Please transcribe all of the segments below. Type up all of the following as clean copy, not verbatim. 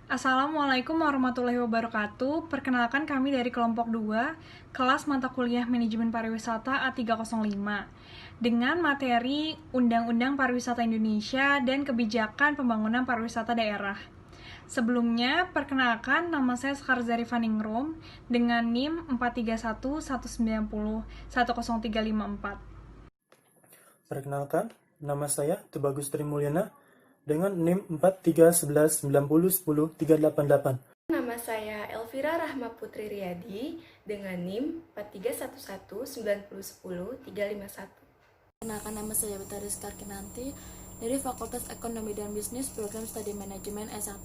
Assalamualaikum warahmatullahi wabarakatuh. Perkenalkan kami dari kelompok 2, kelas mata kuliah Manajemen Pariwisata A305, dengan materi Undang-Undang Pariwisata Indonesia dan Kebijakan Pembangunan Pariwisata Daerah. Sebelumnya, perkenalkan nama saya Sekar Zarifaningrum dengan NIM 43119010354. Perkenalkan, nama saya Tubagus Trimulyana dengan NIM 431190103888. Nama saya Elvira Rahma Putri Riyadi dengan NIM 43119010351. Perkenalkan, nama saya Betari Sekar Kinanti dari Fakultas Ekonomi dan Bisnis Program Studi Manajemen S1.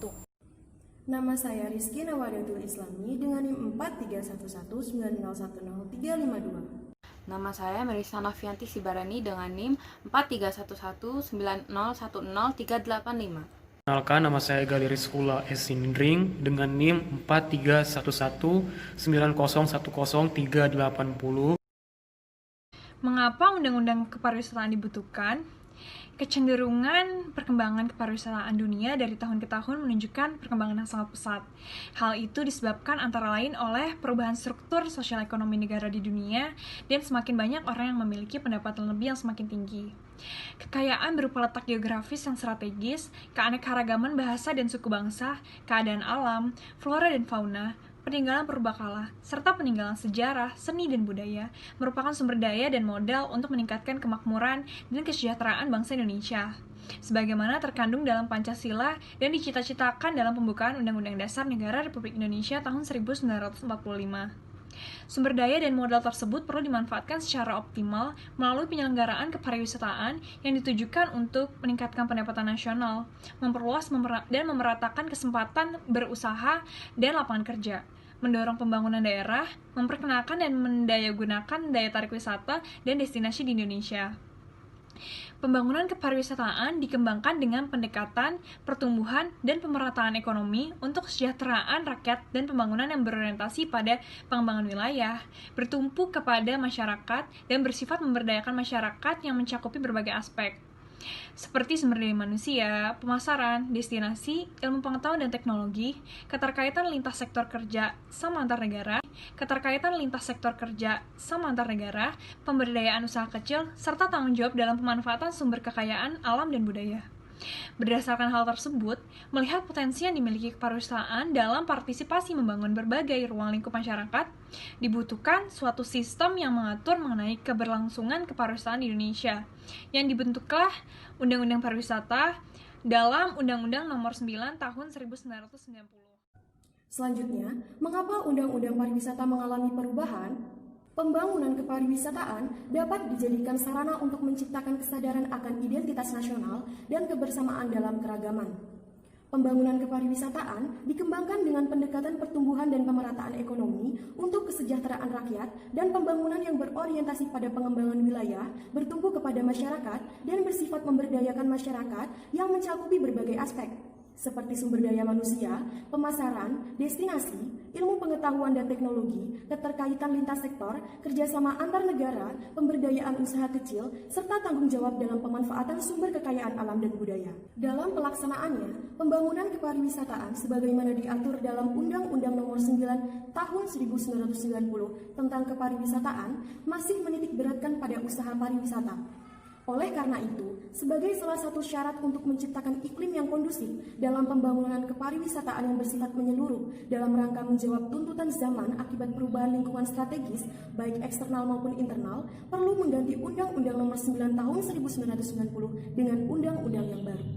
Nama saya Rizky Nawadatul Islami dengan NIM 43119010352. Nama saya Melisa Novianti Sibarani dengan NIM 43119010385. Perkenalkan, nama saya Galeris Hula Esindring dengan NIM 43119010380. Mengapa Undang-Undang Kepariwisataan dibutuhkan? Kecenderungan perkembangan kepariwisataan dunia dari tahun ke tahun menunjukkan perkembangan yang sangat pesat. Hal itu disebabkan antara lain oleh perubahan struktur sosial ekonomi negara di dunia dan semakin banyak orang yang memiliki pendapatan lebih yang semakin tinggi. Kekayaan berupa letak geografis yang strategis, keanekaragaman bahasa dan suku bangsa, keadaan alam, flora dan fauna, peninggalan purbakala, serta peninggalan sejarah, seni dan budaya merupakan sumber daya dan modal untuk meningkatkan kemakmuran dan kesejahteraan bangsa Indonesia, sebagaimana terkandung dalam Pancasila dan dicita-citakan dalam pembukaan Undang-Undang Dasar Negara Republik Indonesia tahun 1945. Sumber daya dan modal tersebut perlu dimanfaatkan secara optimal melalui penyelenggaraan kepariwisataan yang ditujukan untuk meningkatkan pendapatan nasional, memperluas dan memeratakan kesempatan berusaha dan lapangan kerja, mendorong pembangunan daerah, memperkenalkan dan mendayagunakan daya tarik wisata dan destinasi di Indonesia. Pembangunan kepariwisataan dikembangkan dengan pendekatan pertumbuhan dan pemerataan ekonomi untuk kesejahteraan rakyat dan pembangunan yang berorientasi pada pengembangan wilayah, bertumpu kepada masyarakat, dan bersifat memberdayakan masyarakat yang mencakupi berbagai aspek, seperti sumber daya manusia, pemasaran, destinasi, ilmu pengetahuan dan teknologi, keterkaitan lintas sektor kerja sama antar negara, pemberdayaan usaha kecil, serta tanggung jawab dalam pemanfaatan sumber kekayaan alam dan budaya. Berdasarkan hal tersebut, melihat potensi yang dimiliki kepariwisataan dalam partisipasi membangun berbagai ruang lingkup masyarakat, dibutuhkan suatu sistem yang mengatur mengenai keberlangsungan kepariwisataan di Indonesia, yang dibentuklah Undang-Undang Pariwisata dalam Undang-Undang Nomor 9 Tahun 1990. Selanjutnya, mengapa Undang-Undang Pariwisata mengalami perubahan? Pembangunan kepariwisataan dapat dijadikan sarana untuk menciptakan kesadaran akan identitas nasional dan kebersamaan dalam keragaman. Pembangunan kepariwisataan dikembangkan dengan pendekatan pertumbuhan dan pemerataan ekonomi untuk kesejahteraan rakyat dan pembangunan yang berorientasi pada pengembangan wilayah, bertumpu kepada masyarakat, dan bersifat memberdayakan masyarakat yang mencakupi berbagai aspek, seperti sumber daya manusia, pemasaran, destinasi, ilmu pengetahuan dan teknologi, keterkaitan lintas sektor, kerjasama antar negara, pemberdayaan usaha kecil, serta tanggung jawab dalam pemanfaatan sumber kekayaan alam dan budaya. Dalam pelaksanaannya, pembangunan kepariwisataan sebagaimana diatur dalam Undang-Undang Nomor 9 Tahun 1990 tentang kepariwisataan masih menitik beratkan pada usaha pariwisata. Oleh karena itu, sebagai salah satu syarat untuk menciptakan iklim yang kondusif dalam pembangunan kepariwisataan yang bersifat menyeluruh dalam rangka menjawab tuntutan zaman akibat perubahan lingkungan strategis, baik eksternal maupun internal, perlu mengganti Undang-Undang Nomor 9 Tahun 1990 dengan undang-undang yang baru.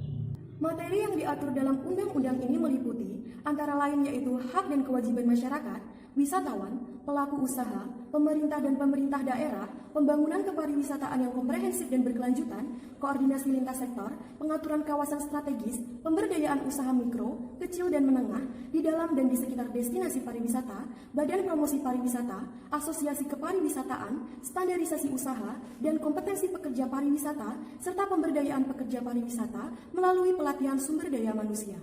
Materi yang diatur dalam undang-undang ini meliputi antara lain yaitu hak dan kewajiban masyarakat, wisatawan, pelaku usaha, pemerintah dan pemerintah daerah, pembangunan kepariwisataan yang komprehensif dan berkelanjutan, koordinasi lintas sektor, pengaturan kawasan strategis, pemberdayaan usaha mikro, kecil dan menengah di dalam dan di sekitar destinasi pariwisata, badan promosi pariwisata, asosiasi kepariwisataan, standarisasi usaha, dan kompetensi pekerja pariwisata, serta pemberdayaan pekerja pariwisata melalui pelatihan sumber daya manusia.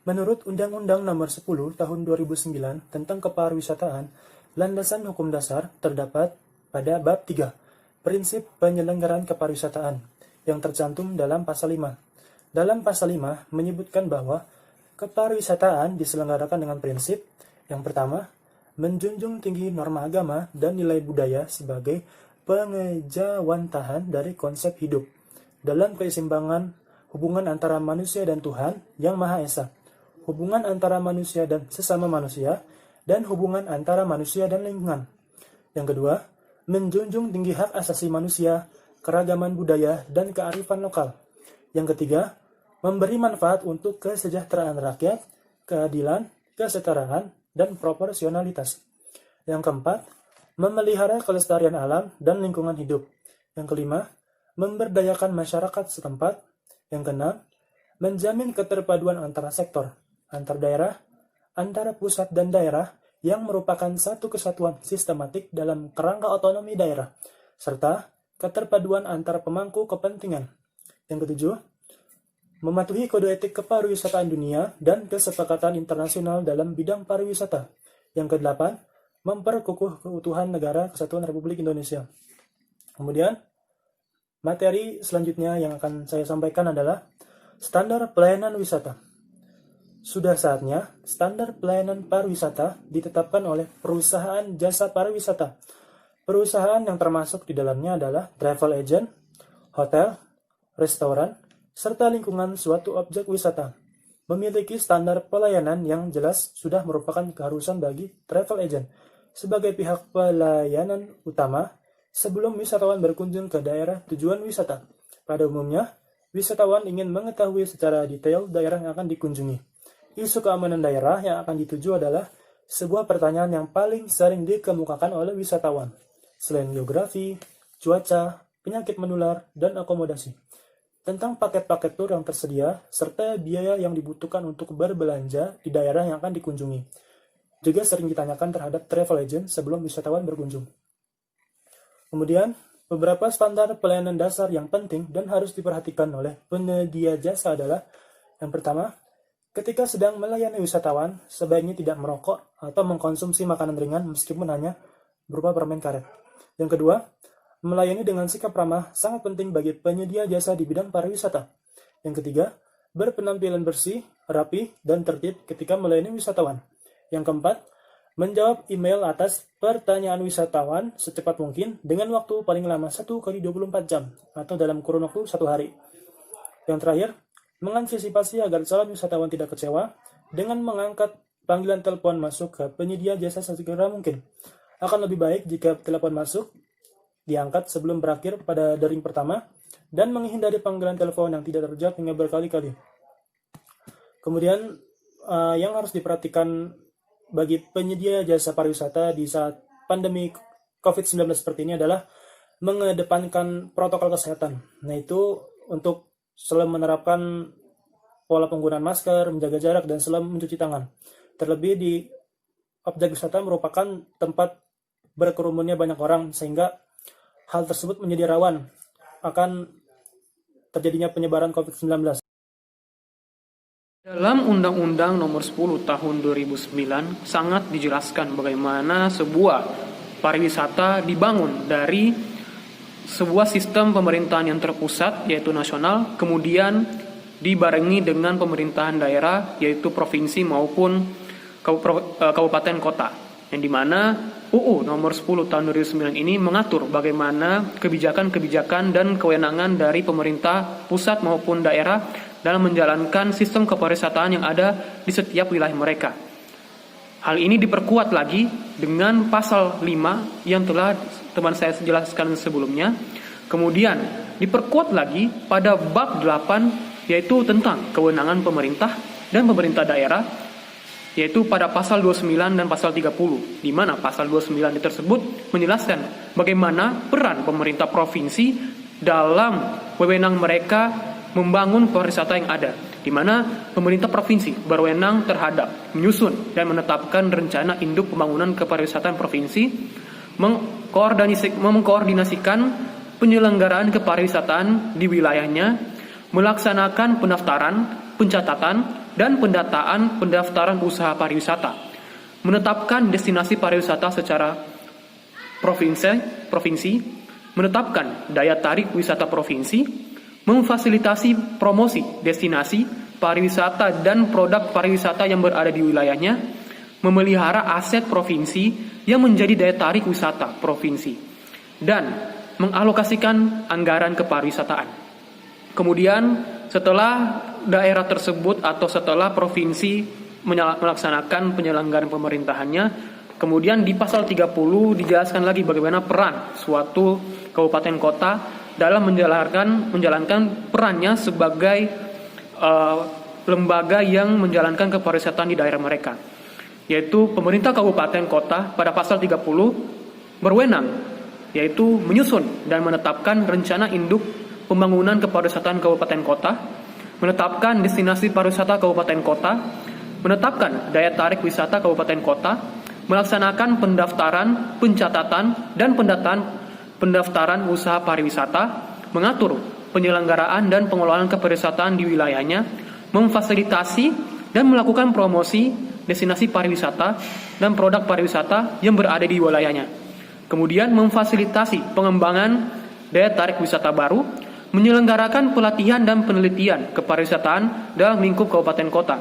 Menurut Undang-Undang Nomor 10 Tahun 2009 tentang Kepariwisataan, landasan hukum dasar terdapat pada bab 3, Prinsip Penyelenggaraan Kepariwisataan, yang tercantum dalam pasal 5. Dalam pasal 5 menyebutkan bahwa Kepariwisataan diselenggarakan dengan prinsip yang pertama, menjunjung tinggi norma agama dan nilai budaya sebagai pengejawantahan dari konsep hidup dalam keseimbangan hubungan antara manusia dan Tuhan yang Maha Esa, hubungan antara manusia dan sesama manusia, dan hubungan antara manusia dan lingkungan. Yang kedua, menjunjung tinggi hak asasi manusia, keragaman budaya, dan kearifan lokal. Yang ketiga, memberi manfaat untuk kesejahteraan rakyat, keadilan, kesetaraan, dan proporsionalitas. Yang keempat, memelihara kelestarian alam dan lingkungan hidup. Yang kelima, memberdayakan masyarakat setempat. Yang keenam, menjamin keterpaduan antara sektor, antar daerah, antara pusat dan daerah yang merupakan satu kesatuan sistematik dalam kerangka otonomi daerah, serta keterpaduan antar pemangku kepentingan. Yang ketujuh, mematuhi kode etik kepariwisataan dunia dan kesepakatan internasional dalam bidang pariwisata. Yang kedelapan, memperkukuh keutuhan negara Kesatuan Republik Indonesia. Kemudian, materi selanjutnya yang akan saya sampaikan adalah standar pelayanan wisata. Sudah saatnya standar pelayanan pariwisata ditetapkan oleh perusahaan jasa pariwisata. Perusahaan yang termasuk di dalamnya adalah travel agent, hotel, restoran, serta lingkungan suatu objek wisata. Memiliki standar pelayanan yang jelas sudah merupakan keharusan bagi travel agent sebagai pihak pelayanan utama sebelum wisatawan berkunjung ke daerah tujuan wisata. Pada umumnya, wisatawan ingin mengetahui secara detail daerah yang akan dikunjungi. Isu keamanan daerah yang akan dituju adalah sebuah pertanyaan yang paling sering dikemukakan oleh wisatawan, selain geografi, cuaca, penyakit menular, dan akomodasi. Tentang paket-paket tur yang tersedia, serta biaya yang dibutuhkan untuk berbelanja di daerah yang akan dikunjungi. Juga sering ditanyakan terhadap travel agent sebelum wisatawan berkunjung. Kemudian, beberapa standar pelayanan dasar yang penting dan harus diperhatikan oleh penyedia jasa adalah yang pertama, ketika sedang melayani wisatawan, sebaiknya tidak merokok atau mengkonsumsi makanan ringan meskipun hanya berupa permen karet. Yang kedua, melayani dengan sikap ramah sangat penting bagi penyedia jasa di bidang pariwisata. Yang ketiga, berpenampilan bersih, rapi, dan tertib ketika melayani wisatawan. Yang keempat, menjawab email atas pertanyaan wisatawan secepat mungkin dengan waktu paling lama 1x24 jam atau dalam kurun waktu 1 hari. Yang terakhir, mengantisipasi agar calon wisatawan tidak kecewa dengan mengangkat panggilan telepon masuk ke penyedia jasa sesegera mungkin. Akan lebih baik jika telepon masuk diangkat sebelum berakhir pada dering pertama dan menghindari panggilan telepon yang tidak terjawab hingga berkali-kali. Kemudian yang harus diperhatikan bagi penyedia jasa pariwisata di saat pandemi COVID-19 seperti ini adalah mengedepankan protokol kesehatan. Nah, itu untuk selalu menerapkan pola penggunaan masker, menjaga jarak, dan selalu mencuci tangan. Terlebih di objek wisata merupakan tempat berkerumunnya banyak orang, sehingga hal tersebut menjadi rawan akan terjadinya penyebaran COVID-19. Dalam Undang-Undang Nomor 10 Tahun 2009 sangat dijelaskan bagaimana sebuah pariwisata dibangun dari sebuah sistem pemerintahan yang terpusat yaitu nasional, kemudian dibarengi dengan pemerintahan daerah yaitu provinsi maupun kabupaten kota. Yang dimana UU Nomor 10 Tahun 2009 ini mengatur bagaimana kebijakan-kebijakan dan kewenangan dari pemerintah pusat maupun daerah dalam menjalankan sistem kepariwisataan yang ada di setiap wilayah mereka. Hal ini diperkuat lagi dengan pasal 5 yang telah teman saya jelaskan sebelumnya. Kemudian diperkuat lagi pada bab 8 yaitu tentang kewenangan pemerintah dan pemerintah daerah, yaitu pada pasal 29 dan pasal 30, di mana pasal 29 tersebut menjelaskan bagaimana peran pemerintah provinsi dalam wewenang mereka membangun pariwisata yang ada, di mana pemerintah provinsi berwenang terhadap menyusun dan menetapkan rencana induk pembangunan kepariwisataan provinsi, mengkoordinasikan penyelenggaraan kepariwisataan di wilayahnya, melaksanakan pendaftaran, pencatatan, dan pendataan pendaftaran usaha pariwisata, menetapkan destinasi pariwisata secara provinsi, menetapkan daya tarik wisata provinsi, memfasilitasi promosi destinasi, pariwisata dan produk pariwisata yang berada di wilayahnya, memelihara aset provinsi yang menjadi daya tarik wisata provinsi, dan mengalokasikan anggaran kepariwisataan. Kemudian setelah daerah tersebut atau setelah provinsi melaksanakan penyelenggaraan pemerintahannya, kemudian di pasal 30 dijelaskan lagi bagaimana peran suatu kabupaten kota dalam menjalankan perannya sebagai lembaga yang menjalankan kepariwisataan di daerah mereka, yaitu pemerintah kabupaten kota pada pasal 30 berwenang, yaitu menyusun dan menetapkan rencana induk pembangunan kepariwisataan kabupaten kota, menetapkan destinasi pariwisata kabupaten kota, menetapkan daya tarik wisata kabupaten kota, melaksanakan pendaftaran, pencatatan, dan pendaftaran usaha pariwisata, mengatur penyelenggaraan dan pengelolaan kepariwisataan di wilayahnya, memfasilitasi dan melakukan promosi destinasi pariwisata dan produk pariwisata yang berada di wilayahnya. Kemudian memfasilitasi pengembangan daya tarik wisata baru, menyelenggarakan pelatihan dan penelitian kepariwisataan dalam lingkup kabupaten kota,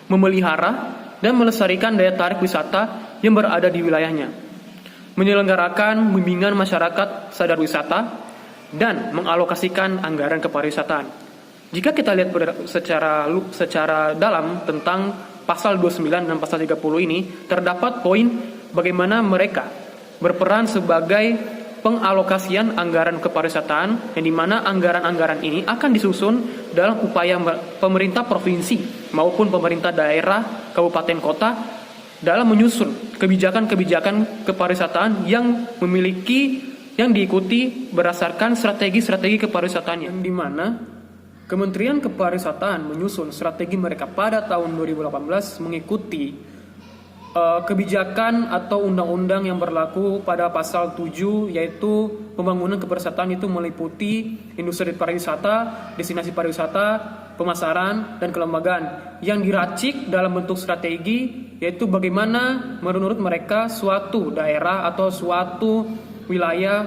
memelihara dan melestarikan daya tarik wisata yang berada di wilayahnya, menyelenggarakan bimbingan masyarakat sadar wisata, dan mengalokasikan anggaran kepariwisataan. Jika kita lihat secara dalam tentang pasal 29 dan pasal 30 ini, terdapat poin bagaimana mereka berperan sebagai pengalokasian anggaran kepariwisataan, yang dimana anggaran-anggaran ini akan disusun dalam upaya pemerintah provinsi maupun pemerintah daerah, kabupaten kota dalam menyusun kebijakan-kebijakan kepariwisataan yang diikuti berdasarkan strategi-strategi kepariwisataan, yang dimana Kementerian Kepariwisataan menyusun strategi mereka pada tahun 2018 mengikuti kebijakan atau undang-undang yang berlaku pada pasal 7, yaitu pembangunan kepariwisataan itu meliputi industri pariwisata, destinasi pariwisata, pemasaran, dan kelembagaan yang diracik dalam bentuk strategi, yaitu bagaimana menurut mereka suatu daerah atau suatu wilayah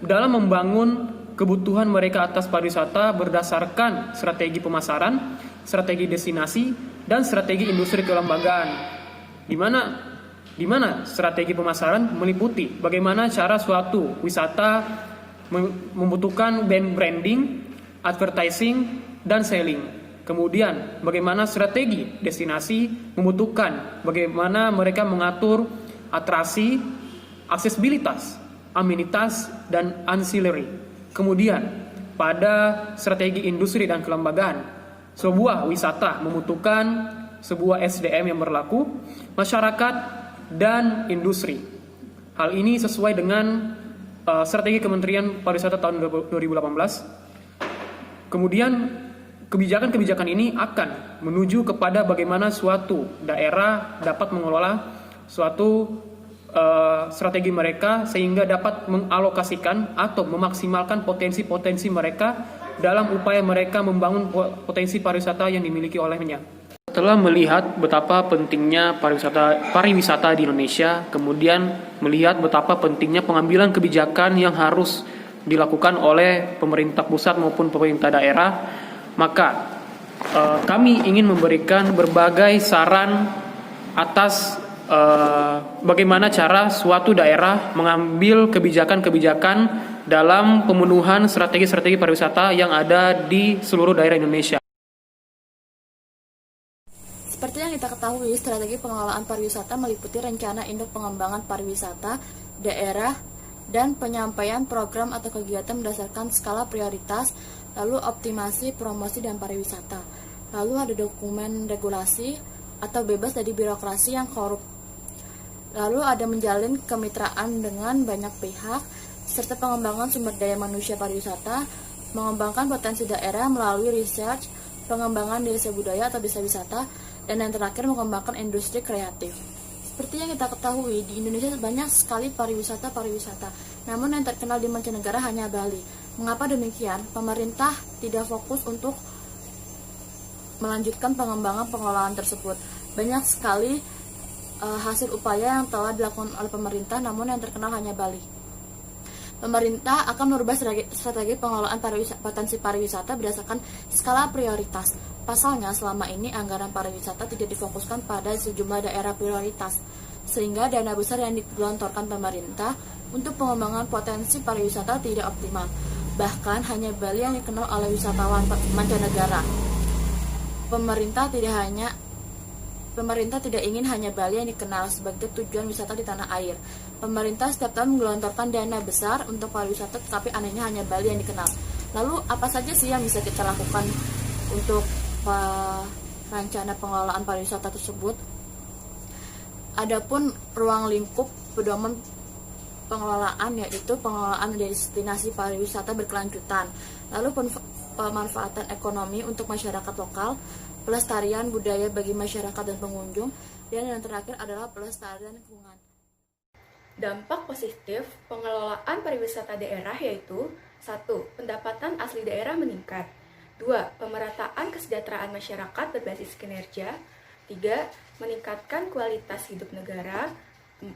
dalam membangun kebutuhan mereka atas pariwisata berdasarkan strategi pemasaran, strategi destinasi, dan strategi industri kelembagaan. Di mana strategi pemasaran meliputi bagaimana cara suatu wisata membutuhkan branding, advertising, dan selling. Kemudian bagaimana strategi destinasi membutuhkan bagaimana mereka mengatur atraksi, aksesibilitas, amenitas, dan ancillary. Kemudian pada strategi industri dan kelembagaan, sebuah wisata membutuhkan sebuah SDM yang berlaku, masyarakat, dan industri. Hal ini sesuai dengan strategi Kementerian Pariwisata tahun 2018. Kemudian kebijakan-kebijakan ini akan menuju kepada bagaimana suatu daerah dapat mengelola suatu strategi mereka sehingga dapat mengalokasikan atau memaksimalkan potensi-potensi mereka dalam upaya mereka membangun potensi pariwisata yang dimiliki olehnya. Setelah melihat betapa pentingnya pariwisata di Indonesia, kemudian melihat betapa pentingnya pengambilan kebijakan yang harus dilakukan oleh pemerintah pusat maupun pemerintah daerah, maka kami ingin memberikan berbagai saran atas bagaimana cara suatu daerah mengambil kebijakan-kebijakan dalam pemenuhan strategi-strategi pariwisata yang ada di seluruh daerah Indonesia. Seperti yang kita ketahui, strategi pengelolaan pariwisata meliputi rencana induk pengembangan pariwisata daerah dan penyampaian program atau kegiatan berdasarkan skala prioritas, lalu optimasi, promosi, dan pariwisata. Lalu ada dokumen regulasi atau bebas dari birokrasi yang korup. Lalu ada menjalin kemitraan dengan banyak pihak, serta pengembangan sumber daya manusia pariwisata, mengembangkan potensi daerah melalui research, pengembangan desa budaya atau desa wisata, dan yang terakhir mengembangkan industri kreatif. Seperti yang kita ketahui, di Indonesia banyak sekali pariwisata, namun yang terkenal di mancanegara hanya Bali. Mengapa demikian? Pemerintah tidak fokus untuk melanjutkan pengembangan pengelolaan tersebut. Banyak sekali hasil upaya yang telah dilakukan oleh pemerintah, namun yang terkenal hanya Bali. Pemerintah akan merubah strategi pengelolaan potensi pariwisata berdasarkan skala prioritas. Pasalnya, selama ini anggaran pariwisata tidak difokuskan pada sejumlah daerah prioritas, sehingga dana besar yang digelontorkan pemerintah untuk pengembangan potensi pariwisata tidak optimal. Bahkan hanya Bali yang dikenal oleh wisatawan mancanegara. Pemerintah tidak ingin hanya Bali yang dikenal sebagai tujuan wisata di tanah air. Pemerintah setiap tahun menggelontorkan dana besar untuk pariwisata, tetapi anehnya hanya Bali yang dikenal. Lalu apa saja sih yang bisa kita lakukan untuk rencana pengelolaan pariwisata tersebut? Adapun ruang lingkup pedoman pengelolaan, yaitu pengelolaan destinasi pariwisata berkelanjutan, lalu pemanfaatan ekonomi untuk masyarakat lokal, pelestarian budaya bagi masyarakat dan pengunjung, dan yang terakhir adalah pelestarian lingkungan. Dampak positif pengelolaan pariwisata daerah yaitu 1. Pendapatan asli daerah meningkat. 2. Pemerataan kesejahteraan masyarakat berbasis kinerja. 3. Meningkatkan kualitas hidup negara. 4.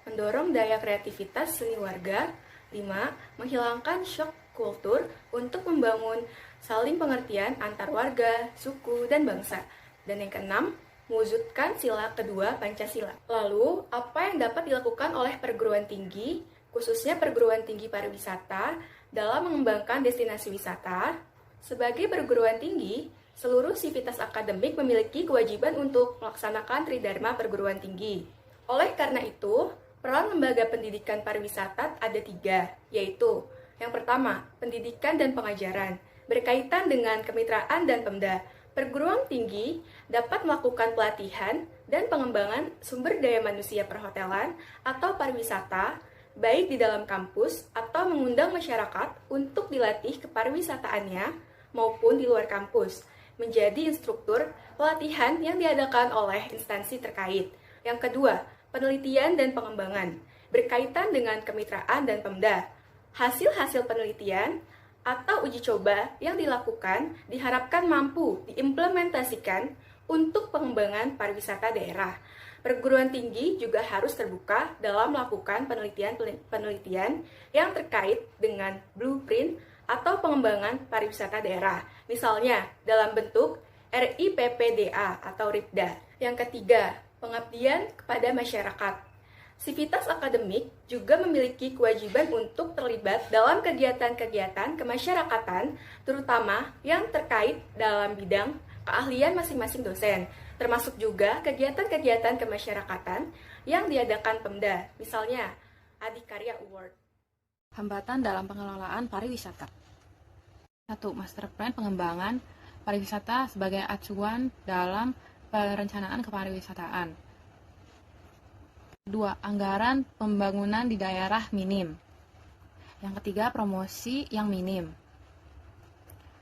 Mendorong daya kreativitas seni warga. 5. Menghilangkan shock kultur untuk membangun saling pengertian antar warga, suku, dan bangsa. Dan yang keenam, mewujudkan sila kedua Pancasila. Lalu, apa yang dapat dilakukan oleh perguruan tinggi, khususnya perguruan tinggi pariwisata, dalam mengembangkan destinasi wisata? Sebagai perguruan tinggi, seluruh sivitas akademik memiliki kewajiban untuk melaksanakan tridharma perguruan tinggi. Oleh karena itu, peran lembaga pendidikan pariwisata ada 3, yaitu yang pertama, pendidikan dan pengajaran, berkaitan dengan kemitraan dan Pemda. Perguruan tinggi dapat melakukan pelatihan dan pengembangan sumber daya manusia perhotelan atau pariwisata, baik di dalam kampus atau mengundang masyarakat untuk dilatih kepariwisataannya maupun di luar kampus, menjadi instruktur pelatihan yang diadakan oleh instansi terkait. Yang kedua, penelitian dan pengembangan, berkaitan dengan kemitraan dan Pemda. Hasil-hasil penelitian atau uji coba yang dilakukan diharapkan mampu diimplementasikan untuk pengembangan pariwisata daerah. Perguruan tinggi juga harus terbuka dalam melakukan penelitian yang terkait dengan blueprint atau pengembangan pariwisata daerah, misalnya dalam bentuk RIPPDA atau RIPDA. Yang ketiga, pengabdian kepada masyarakat. Sivitas akademik juga memiliki kewajiban untuk terlibat dalam kegiatan-kegiatan kemasyarakatan, terutama yang terkait dalam bidang keahlian masing-masing dosen, termasuk juga kegiatan-kegiatan kemasyarakatan yang diadakan Pemda, misalnya Adikarya Award. Hambatan dalam pengelolaan pariwisata. 1. Master Plan pengembangan pariwisata sebagai acuan dalam perencanaan kepariwisataan. 2. Anggaran pembangunan di daerah minim. Yang ketiga, promosi yang minim.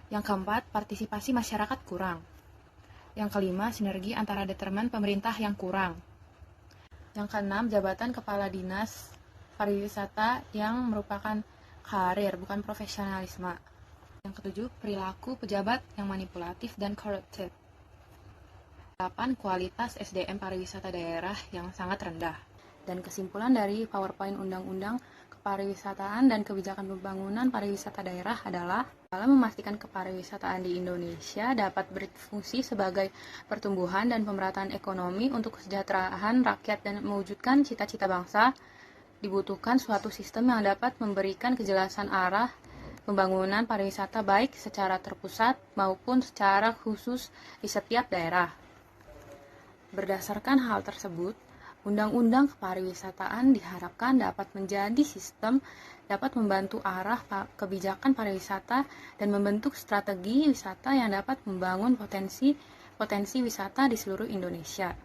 Yang keempat, partisipasi masyarakat kurang. Yang kelima, sinergi antara determen pemerintah yang kurang. Yang keenam, jabatan kepala dinas pariwisata yang merupakan karir, bukan profesionalisme. Yang ketujuh, perilaku pejabat yang manipulatif dan koruptif. 8. Kualitas SDM pariwisata daerah yang sangat rendah. Dan kesimpulan dari PowerPoint Undang-Undang Kepariwisataan dan Kebijakan Pembangunan Pariwisata Daerah adalah dalam memastikan kepariwisataan di Indonesia dapat berfungsi sebagai pertumbuhan dan pemerataan ekonomi untuk kesejahteraan rakyat dan mewujudkan cita-cita bangsa, dibutuhkan suatu sistem yang dapat memberikan kejelasan arah pembangunan pariwisata baik secara terpusat maupun secara khusus di setiap daerah. Berdasarkan hal tersebut, Undang-Undang Kepariwisataan diharapkan dapat menjadi sistem dapat membantu arah kebijakan pariwisata dan membentuk strategi wisata yang dapat membangun potensi wisata di seluruh Indonesia.